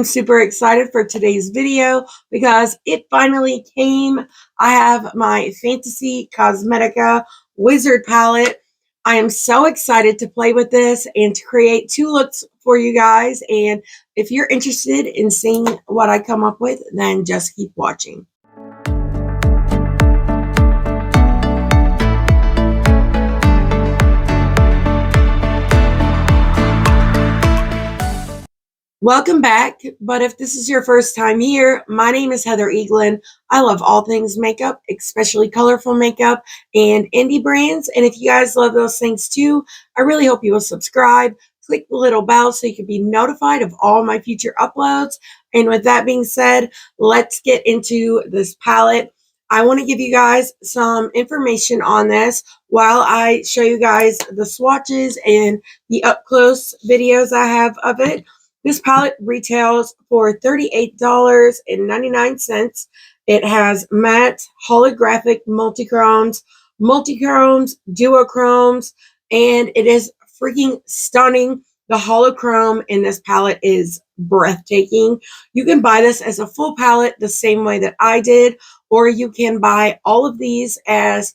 I'm super excited for today's video because it finally came. I have my Fantasy Cosmetica Wizard palette. I am so excited to play with this and to create two looks for you guys. And if you're interested in seeing what I come up with, then just keep watching. Welcome back, but if this is your first time here, my name is Heather Eaglin. I love all things makeup, especially colorful makeup and indie brands. And if you guys love those things too, I really hope you will subscribe, click the little bell so you can be notified of all my future uploads. And with that being said, let's get into this palette. I want to give you guys some information on this while I show you guys the swatches and the up close videos I have of it. This palette retails for $38.99. It has matte, holographic multichromes, duochromes, and it is freaking stunning. The holochrome in this palette is breathtaking. You can buy this as a full palette the same way that I did, or you can buy all of these as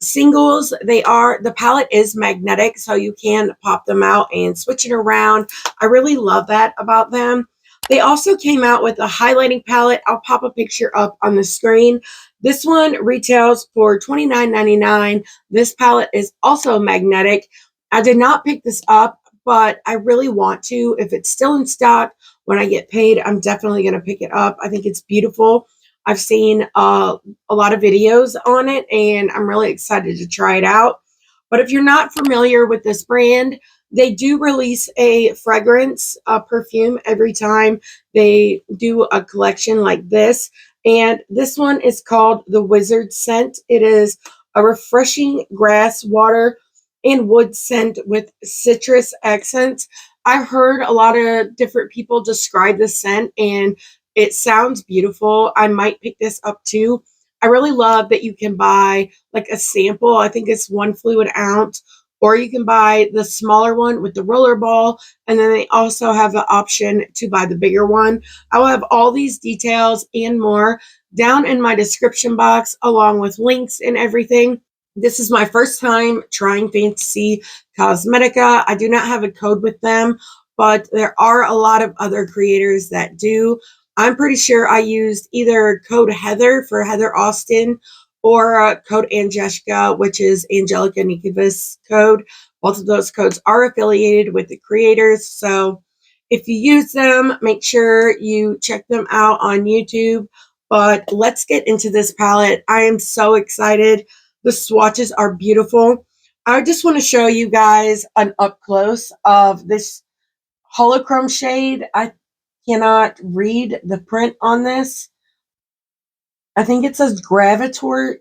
singles. The palette is magnetic, so you can pop them out and switch it around. I really love that about them. They also came out with a highlighting palette. I'll pop a picture up on the screen. This one retails for $29.99. This palette is also magnetic. I did not pick this up, but I really want to. If it's still in stock when I get paid, I'm definitely going to pick it up. I think it's beautiful. I've seen a lot of videos on it, and I'm really excited to try it out. But if you're not familiar with this brand, they do release a fragrance, perfume every time they do a collection like this. And this one is called the Wizard Scent. It is a refreshing grass, water, and wood scent with citrus accents. I've heard a lot of different people describe the scent, and it sounds beautiful. I might pick this up too. I really love that you can buy like a sample. I think it's 1 fluid ounce, or you can buy the smaller one with the roller ball. And then they also have the option to buy the bigger one. I will have all these details and more down in my description box, along with links and everything. This is my first time trying Fantasy Cosmetica. I do not have a code with them, but there are a lot of other creators that do. I'm pretty sure I used either code Heather for Heather Austin or code Angelica, which is Angelica NYQVIST'S code. Both of those codes are affiliated with the creators. So if you use them, make sure you check them out on YouTube. But let's get into this palette. I am so excited. The swatches are beautiful. I just want to show you guys an up close of this holochrome shade. I cannot read the print on this. I think it says gravitory.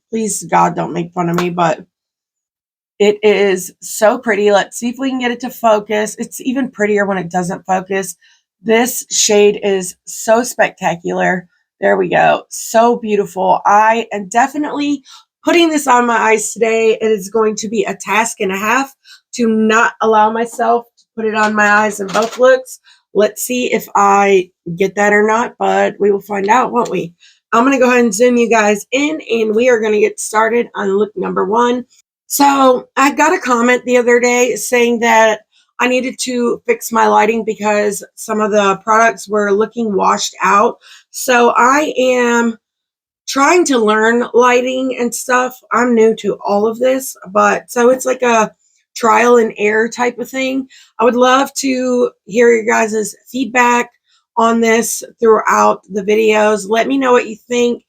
Please, God, don't make fun of me, but it is so pretty. Let's see if we can get it to focus. It's even prettier when it doesn't focus. This shade is so spectacular. There we go. So beautiful. I am definitely putting this on my eyes today. It is going to be a task and a half to not allow myself to put it on my eyes in both looks. Let's see if I get that or not, but we will find out, won't we? I'm going to go ahead and zoom you guys in, and we are going to get started on look number 1. So I got a comment the other day saying that I needed to fix my lighting because some of the products were looking washed out. So I am trying to learn lighting and stuff. I'm new to all of this, but so it's like a trial and error type of thing. I would love to hear your guys' feedback on this throughout the videos. Let me know what you think.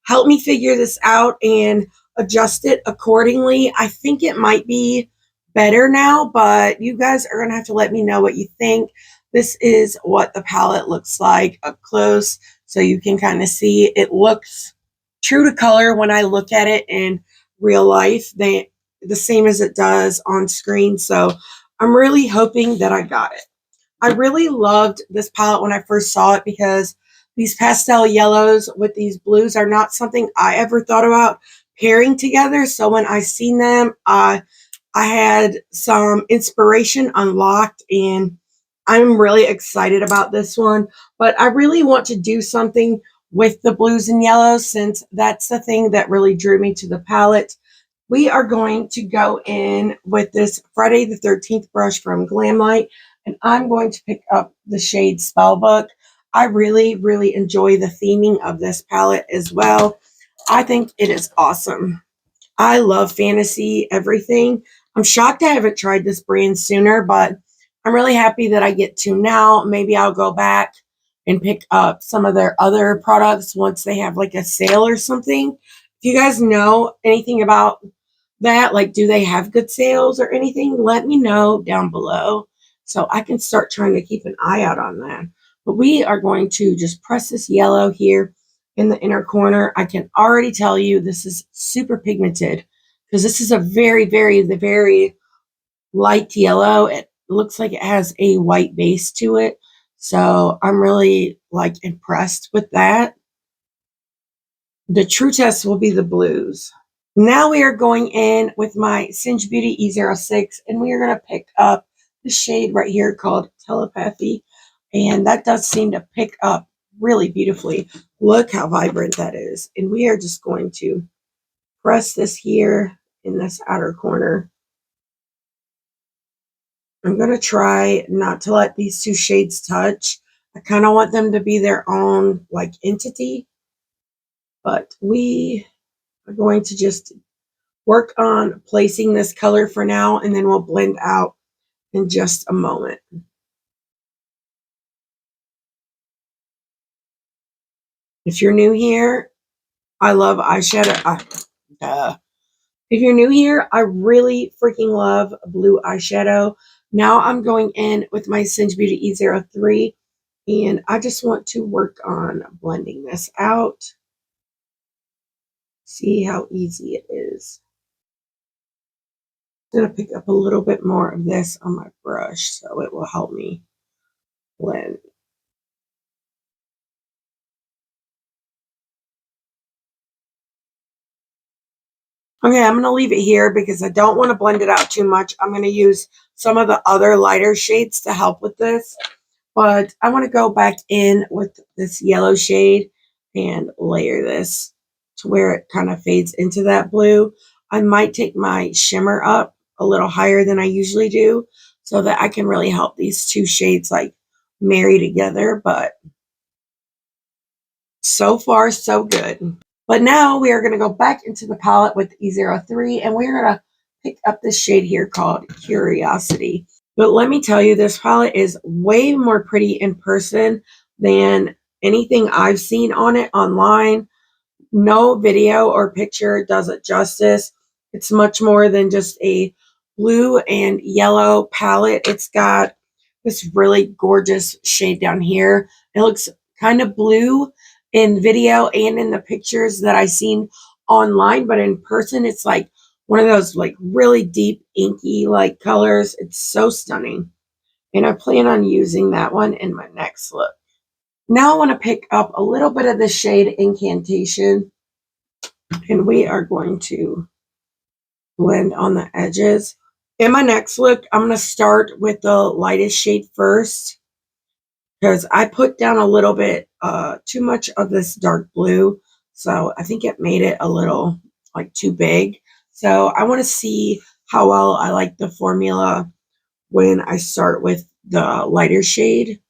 Help me figure this out and adjust it accordingly. I think it might be better now, but you guys are going to have to let me know what you think. This is what the palette looks like up close, so you can kind of see it looks true to color when I look at it in real life. The same as it does on screen. So I'm really hoping that I got it. I really loved this palette when I first saw it because these pastel yellows with these blues are not something I ever thought about pairing together. So when I seen them, I had some inspiration unlocked, and I'm really excited about this one, but I really want to do something with the blues and yellows since that's the thing that really drew me to the palette. We are going to go in with this Friday the 13th brush from GLAMLITE, and I'm going to pick up the shade Spellbook. I really, really enjoy the theming of this palette as well. I think it is awesome. I love fantasy everything. I'm shocked I haven't tried this brand sooner, but I'm really happy that I get to now. Maybe I'll go back and pick up some of their other products once they have like a sale or something. If you guys know anything about that, like do they have good sales or anything, let me know down below so I can start trying to keep an eye out on that. But we are going to just press this yellow here in the inner corner. I can already tell you this is super pigmented because this is a very, very, very light yellow. It looks like it has a white base to it. So I'm really like impressed with that. The true test will be the blues. Now we are going in with my Singe Beauty E06, and we are going to pick up the shade right here called Telepathy. And that does seem to pick up really beautifully. Look how vibrant that is. And we are just going to press this here in this outer corner. I'm going to try not to let these two shades touch. I kind of want them to be their own like entity. But we are going to just work on placing this color for now, and then we'll blend out in just a moment. If you're new here, I love eyeshadow. If you're new here, I really freaking love blue eyeshadow. Now I'm going in with my Singe Beauty E03, and I just want to work on blending this out. See how easy it is. I'm going to pick up a little bit more of this on my brush so it will help me blend. Okay, I'm going to leave it here because I don't want to blend it out too much. I'm going to use some of the other lighter shades to help with this. But I want to go back in with this yellow shade and layer this to where it kind of fades into that blue. I might take my shimmer up a little higher than I usually do so that I can really help these two shades like marry together. But so far, so good. But now we are going to go back into the palette with E03, and we're going to pick up this shade here called Curiosity. But let me tell you, this palette is way more pretty in person than anything I've seen on it online. No video or picture does it justice. It's much more than just a blue and yellow palette. It's got this really gorgeous shade down here. It looks kind of blue in video and in the pictures that I've seen online, but in person it's like one of those like really deep inky like colors. It's so stunning. And I plan on using that one in my next look. Now I want to pick up a little bit of the shade Incantation, and we are going to blend on the edges. In my next look, I'm going to start with the lightest shade first because I put down a little bit too much of this dark blue. So I think it made it a little like too big. So I want to see how well I like the formula when I start with the lighter shade.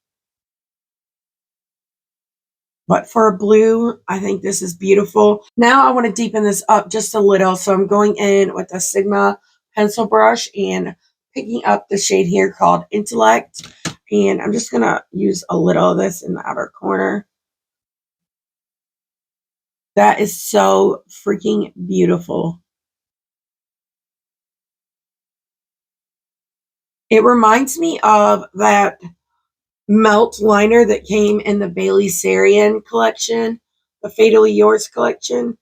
But for a blue, I think this is beautiful. Now I want to deepen this up just a little. So I'm going in with a Sigma pencil brush and picking up the shade here called Intellect. And I'm just going to use a little of this in the outer corner. That is so freaking beautiful. It reminds me of that melt liner that came in the Bailey Sarian collection, the Fatally Yours collection.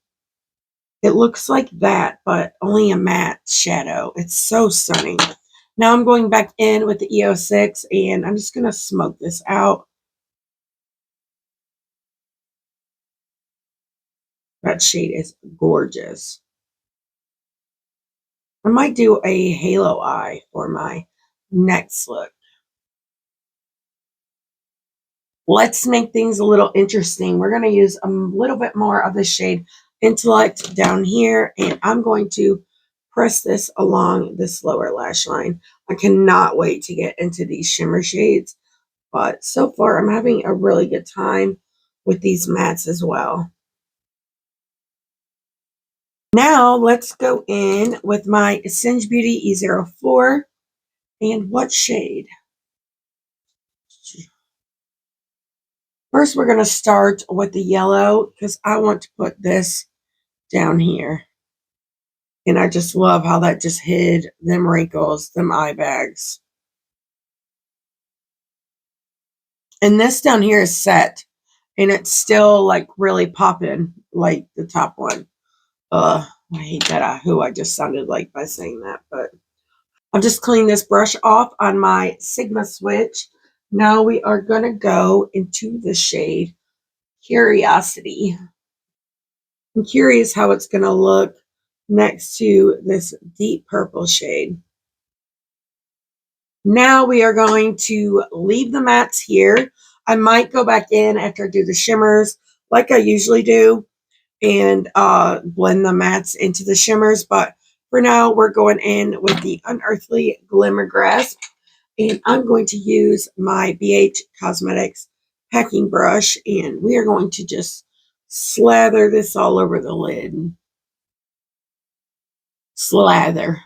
It looks like that, but only a matte shadow. It's so stunning. Now I'm going back in with the E06, and I'm just going to smoke this out. That shade is gorgeous. I might do a halo eye for my next look. Let's make things a little interesting. We're going to use a little bit more of the shade Intellect down here, and I'm going to press this along this lower lash line. I cannot wait to get into these shimmer shades, but so far I'm having a really good time with these mattes as well. Now let's go in with my Singe Beauty E04, and what shade? First, we're going to start with the yellow because I want to put this down here. And I just love how that just hid them wrinkles, them eye bags. And this down here is set. And it's still like really popping like the top one. I hate that who I just sounded like by saying that. But I'll just clean this brush off on my Sigma switch. Now we are going to go into the shade Curiosity. I'm curious how it's going to look next to this deep purple shade. Now we are going to leave the mattes here. I might go back in after I do the shimmers like I usually do and blend the mattes into the shimmers. But for now, we're going in with the Unearthly Glimmer Grasp. And I'm going to use my BH Cosmetics packing brush. And we are going to just slather this all over the lid. Slather.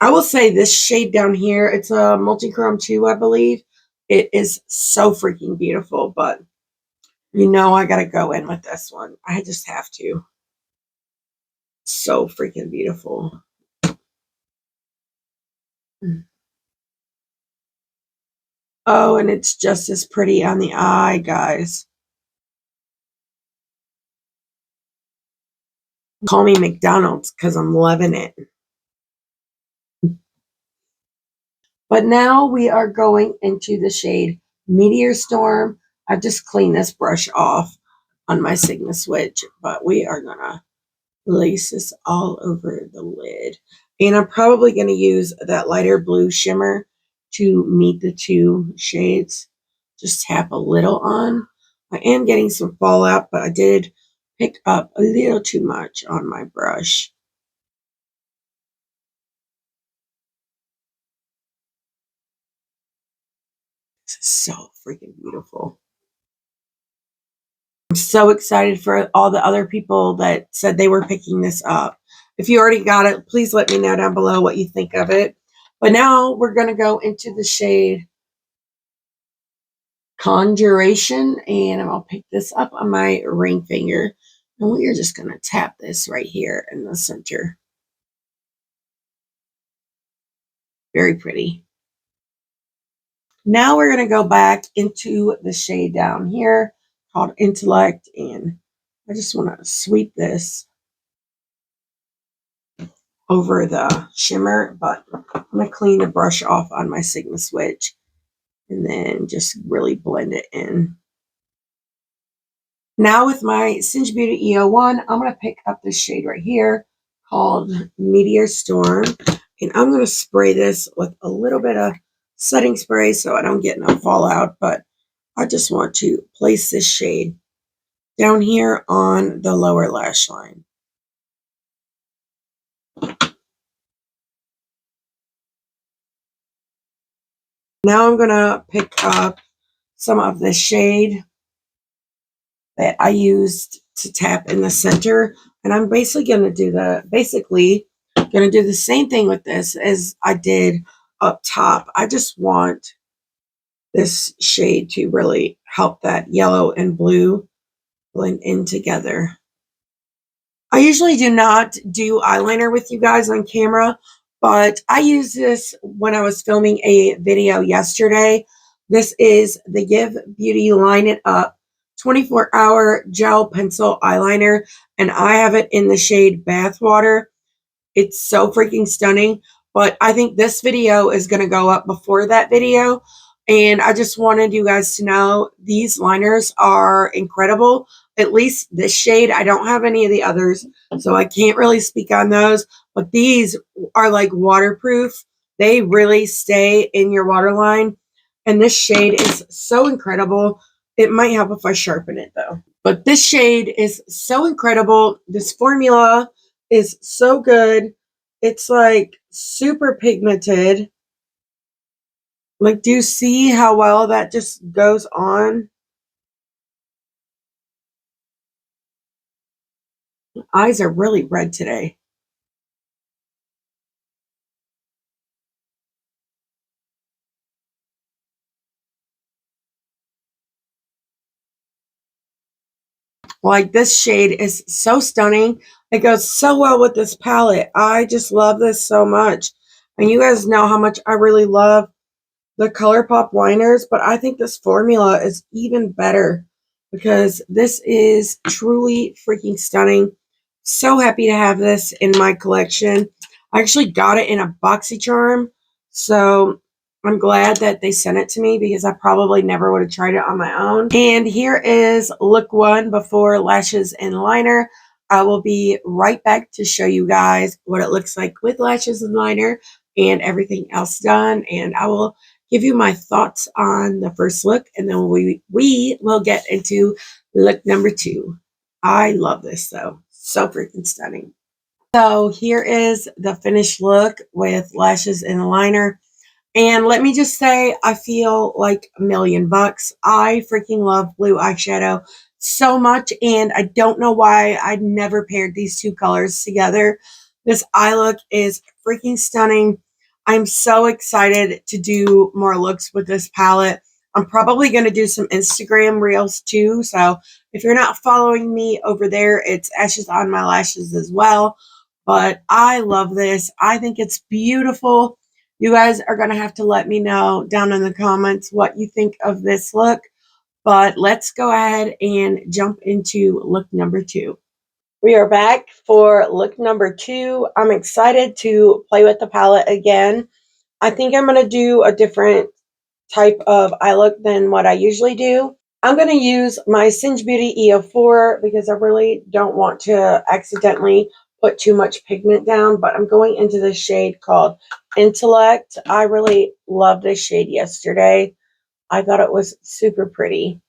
I will say this shade down here, it's a multi-chrome 2, I believe. It is so freaking beautiful, but you know I got to go in with this one. I just have to. So freaking beautiful. Oh, and it's just as pretty on the eye, guys. Call me McDonald's because I'm loving it. But now we are going into the shade Meteor Storm. I just cleaned this brush off on my Sigma switch, but we are going to lace this all over the lid. And I'm probably going to use that lighter blue shimmer to meet the two shades. Just tap a little on. I am getting some fallout, but I did pick up a little too much on my brush. This is so freaking beautiful. I'm so excited for all the other people that said they were picking this up. If you already got it, please let me know down below what you think of it. But now we're going to go into the shade Conjuration, and I'll pick this up on my ring finger. And we are just going to tap this right here in the center. Very pretty. Now we're going to go back into the shade down here called Intellect, and I just want to sweep this over the shimmer, but I'm going to clean the brush off on my Sigma switch and then just really blend it in. Now with my Singe Beauty E01, I'm going to pick up this shade right here called Meteor Storm, and I'm going to spray this with a little bit of setting spray so I don't get no fallout, but I just want to place this shade down here on the lower lash line. Now I'm going to pick up some of the shade that I used to tap in the center, and I'm basically going to do the same thing with this as I did up top. I just want this shade to really help that yellow and blue blend in together. I usually do not do eyeliner with you guys on camera, but I used this when I was filming a video yesterday. This is the Give Beauty Line It Up 24-hour gel pencil eyeliner, and I have it in the shade Bathwater. It's so freaking stunning, but I think this video is going to go up before that video, and I just wanted you guys to know these liners are incredible. At least this shade. I don't have any of the others, so I can't really speak on those, but these are like waterproof. They really stay in your waterline. And this shade is so incredible. It might help if I sharpen it though. But this shade is so incredible. This formula is so good. It's like super pigmented. Like, do you see how well that just goes on? My eyes are really red today. Like, this shade is so stunning. It goes so well with this palette. I just love this so much. And you guys know how much I really love the ColourPop liners, but I think this formula is even better because this is truly freaking stunning. So happy to have this in my collection. I actually got it in a BoxyCharm, so I'm glad that they sent it to me because I probably never would have tried it on my own. And here is look one before lashes and liner. I will be right back to show you guys what it looks like with lashes and liner and everything else done. And I will give you my thoughts on the first look, and then we will get into look number 2. I love this though. So freaking stunning. So here is the finished look with lashes and liner. And let me just say, I feel like $1,000,000. I freaking love blue eyeshadow so much, and I don't know why I never paired these two colors together. This eye look is freaking stunning. I'm so excited to do more looks with this palette. I'm probably going to do some Instagram reels too. So if you're not following me over there, it's Ashesonmylashes as well. But I love this. I think it's beautiful. You guys are going to have to let me know down in the comments what you think of this look. But let's go ahead and jump into look number 2. We are back for look number 2. I'm excited to play with the palette again. I think I'm going to do a different type of eye look than what I usually do. I'm going to use my Singe Beauty EO4 because I really don't want to accidentally put too much pigment down, but I'm going into this shade called Intellect. I really loved this shade yesterday. I thought it was super pretty.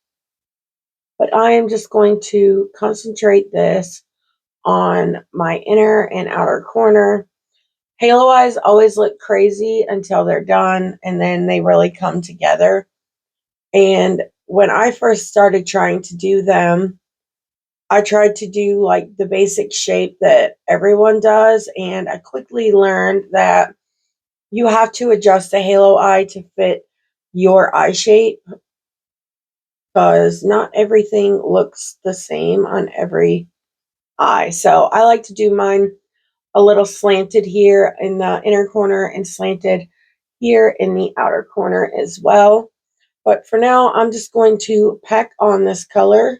But I am just going to concentrate this on my inner and outer corner. Halo eyes always look crazy until they're done, and then they really come together. And when I first started trying to do them, I tried to do like the basic shape that everyone does, and I quickly learned that you have to adjust the halo eye to fit your eye shape because not everything looks the same on every eye. So I like to do mine a little slanted here in the inner corner and slanted here in the outer corner as well. But for now, I'm just going to pack on this color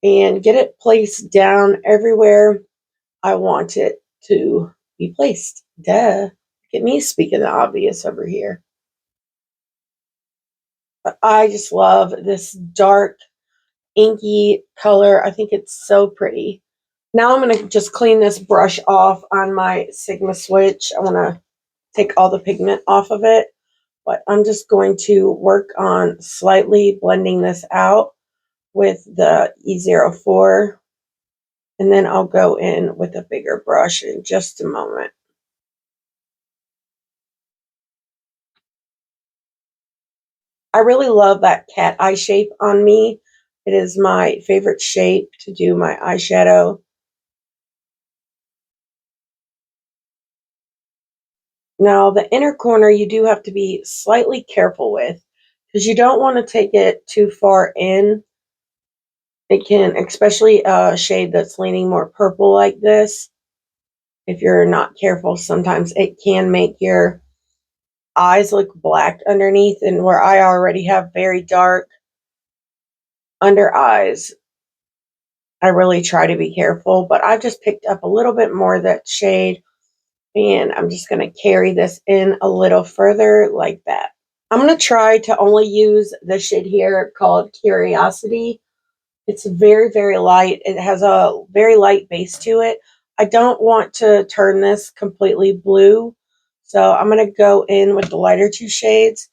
and get it placed down everywhere I want it to be placed. Duh. Look at me speaking the obvious over here. But I just love this dark, inky color. I think it's so pretty. Now I'm going to just clean this brush off on my Sigma switch. I want to take all the pigment off of it. But I'm just going to work on slightly blending this out with the E04. And then I'll go in with a bigger brush in just a moment. I really love that cat eye shape on me. It is my favorite shape to do my eyeshadow. Now, the inner corner you do have to be slightly careful with because you don't want to take it too far in. It can, especially a shade that's leaning more purple like this, if you're not careful, sometimes it can make your eyes look black underneath, and where I already have very dark under eyes, I really try to be careful, but I've just picked up a little bit more of that shade, and I'm just going to carry this in a little further like that. I'm going to try to only use this shade here called Curiosity. It's very, very light. It has a very light base to it. I don't want to turn this completely blue, so I'm going to go in with the lighter two shades.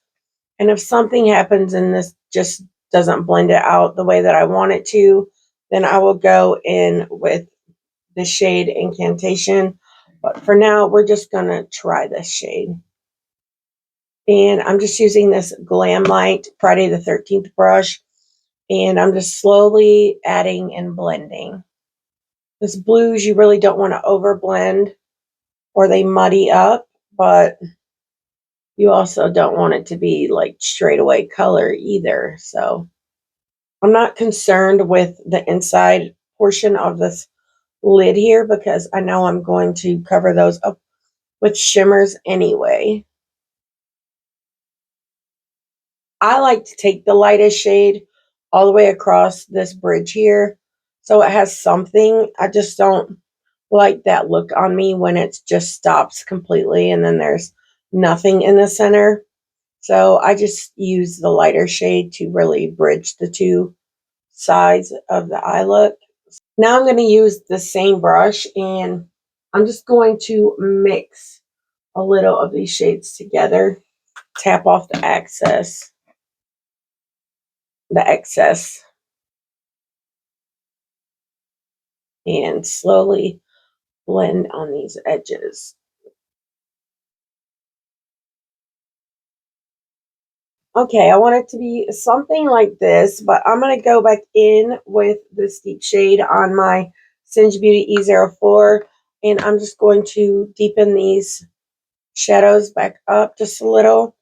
And if something happens and this just doesn't blend it out the way that I want it to, then I will go in with the shade Incantation. But for now, we're just going to try this shade. And I'm just using this GLAMLITE Friday the 13th brush. And I'm just slowly adding and blending. This blues you really don't want to overblend or they muddy up, but you also don't want it to be like straight away color either. So I'm not concerned with the inside portion of this lid here because I know I'm going to cover those up with shimmers anyway. I like to take the lightest shade all the way across this bridge here so it has something. I just don't like that look on me when it just stops completely and then there's nothing in the center. So I just use the lighter shade to really bridge the two sides of the eye look. Now I'm going to use the same brush and I'm just going to mix a little of these shades together. Tap off the excess. And slowly blend on these edges. Okay, I want it to be something like this, but I'm going to go back in with this deep shade on my Singe Beauty E04, and I'm just going to deepen these shadows back up just a little.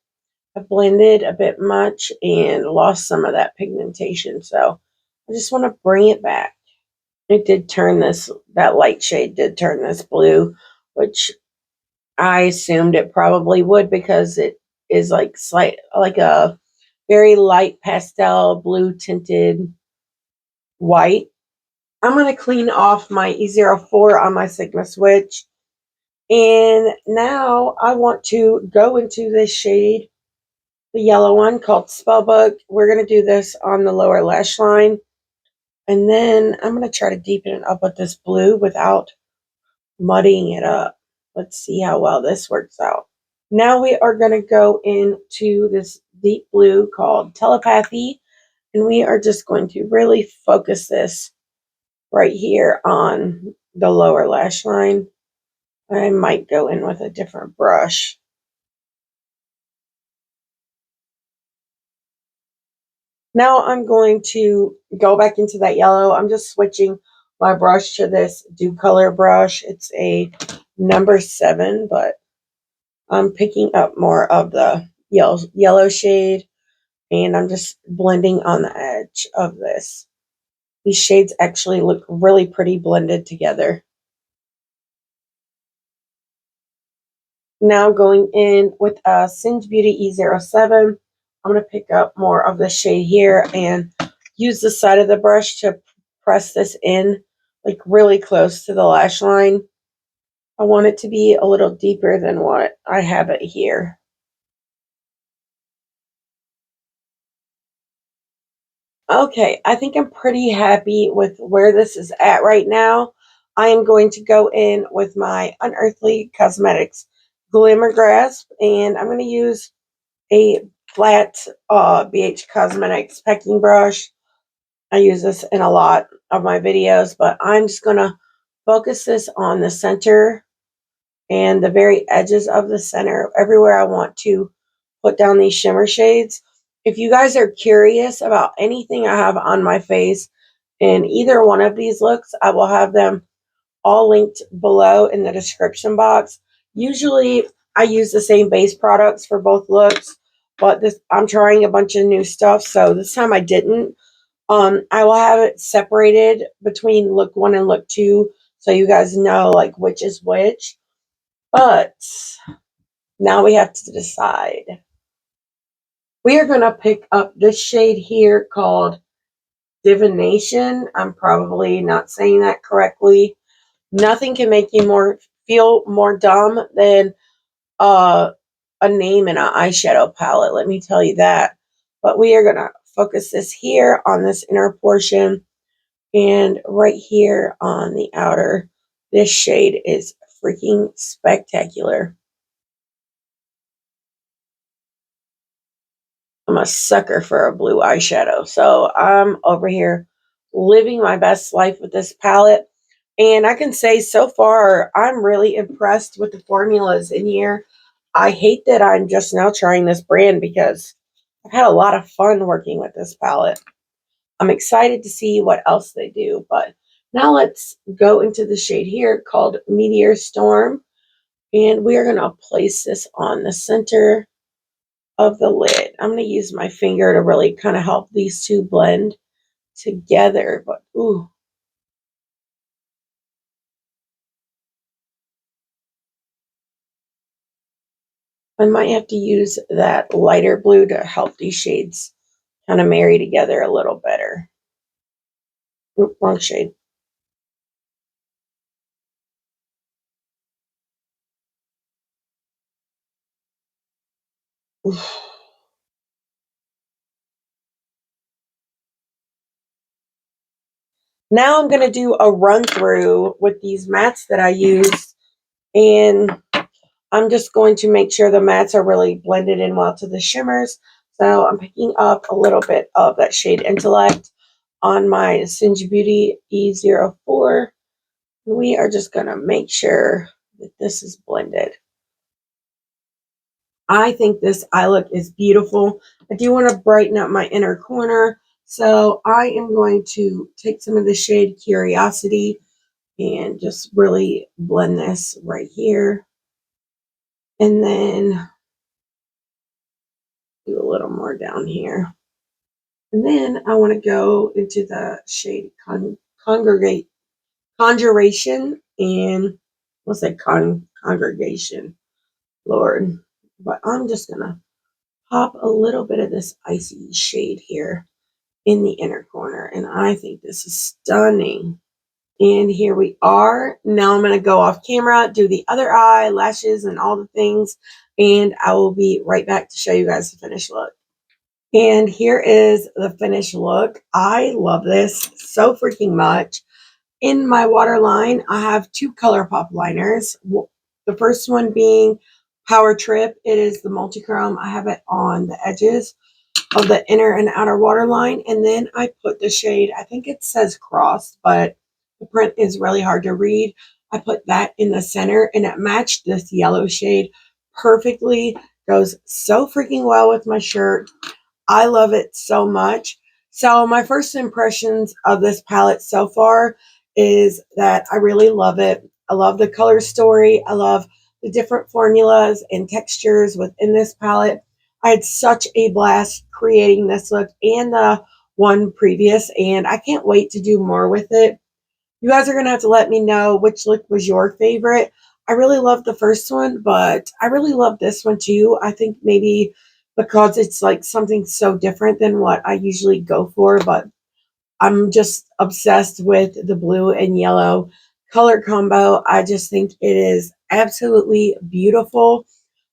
I blended a bit much and lost some of that pigmentation, so I just want to bring it back. It did turn this, that light shade did turn this blue, which I assumed it probably would because it is like like a very light pastel blue tinted white. I'm going to clean off my E04 on my Sigma switch. And now I want to go into this shade, the yellow one called Spellbook. We're going to do this on the lower lash line. And then I'm going to try to deepen it up with this blue without muddying it up. Let's see how well this works out. Now we are going to go into this deep blue called Telepathy, and we are just going to really focus this right here on the lower lash line. I might go in with a different brush. Now I'm going to go back into that yellow. I'm just switching my brush to this Dew Color brush. It's a number 7, but I'm picking up more of the yellow shade, and I'm just blending on the edge of this. These shades actually look really pretty blended together. Now going in with a Singe Beauty E07, I'm going to pick up more of the shade here and use the side of the brush to press this in like really close to the lash line. I want it to be a little deeper than what I have it here. Okay, I think I'm pretty happy with where this is at right now. I am going to go in with my Unearthly Cosmetics Glimmer Grasp, and I'm going to use a flat BH Cosmetics packing brush. I use this in a lot of my videos, but I'm just going to focus this on the center and the very edges of the center, everywhere I want to put down these shimmer shades. If you guys are curious about anything I have on my face in either one of these looks, I will have them all linked below in the description box. Usually I use the same base products for both looks, but I'm trying a bunch of new stuff, so this time I didn't. I will have it separated between look 1 and look 2 so you guys know like which is which. But now we have to decide. We are going to pick up this shade here called Divination. I'm probably not saying that correctly. Nothing can make you feel more dumb than a name in an eyeshadow palette. Let me tell you that. But we are going to focus this here on this inner portion and right here on the outer. This shade is freaking spectacular. I'm a sucker for a blue eyeshadow. So I'm over here living my best life with this palette. And I can say so far, I'm really impressed with the formulas in here. I hate that I'm just now trying this brand because I've had a lot of fun working with this palette. I'm excited to see what else they do. But now let's go into the shade here called Meteor Storm. And we are going to place this on the center of the lid. I'm going to use my finger to really kind of help these two blend together. But ooh, I might have to use that lighter blue to help these shades kind of marry together a little better. Oop, wrong shade. Oof. Now I'm going to do a run through with these mats that I used, and I'm just going to make sure the mats are really blended in well to the shimmers. So I'm picking up a little bit of that shade Intellect on my Singe Beauty E04. We are just going to make sure that this is blended. I think this eye look is beautiful. I do want to brighten up my inner corner. So I am going to take some of the shade Curiosity and just really blend this right here. And then do a little more down here. And then I want to go into the shade Conjuration, and what's that, Congregation, Lord. But I'm just going to pop a little bit of this icy shade here in the inner corner. And I think this is stunning. And here we are. Now I'm going to go off camera, do the other eye, lashes, and all the things. And I will be right back to show you guys the finished look. And here is the finished look. I love this so freaking much. In my waterline, I have two ColourPop liners. The first one being Power Trip. It is the multi-chrome. I have it on the edges of the inner and outer waterline. And then I put the shade, I think it says Cross, but the print is really hard to read. I put that in the center, and it matched this yellow shade perfectly. Goes so freaking well with my shirt. I love it so much. So my first impressions of this palette so far is that I really love it. I love the color story. I love the different formulas and textures within this palette. I had such a blast creating this look and the one previous, and I can't wait to do more with it. You guys are going to have to let me know which look was your favorite. I really loved the first one, but I really love this one too. I think maybe because it's like something so different than what I usually go for, but I'm just obsessed with the blue and yellow color combo. I just think it is absolutely beautiful.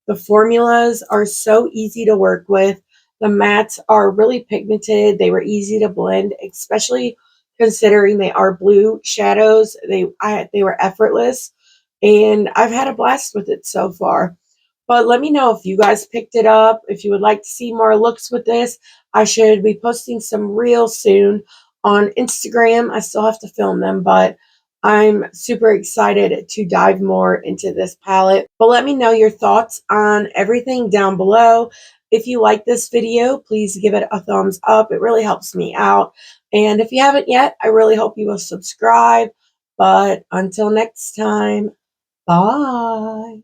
The formulas are so easy to work with. The mattes are really pigmented. They were easy to blend, especially considering they are blue shadows. They were effortless, and I've had a blast with it so far. But let me know if you guys picked it up, if you would like to see more looks with this. I should be posting some reels soon on Instagram. I still have to film them, but I'm super excited to dive more into this palette. But let me know your thoughts on everything down below. If you like this video, please give it a thumbs up. It really helps me out. And if you haven't yet, I really hope you will subscribe. But until next time, bye.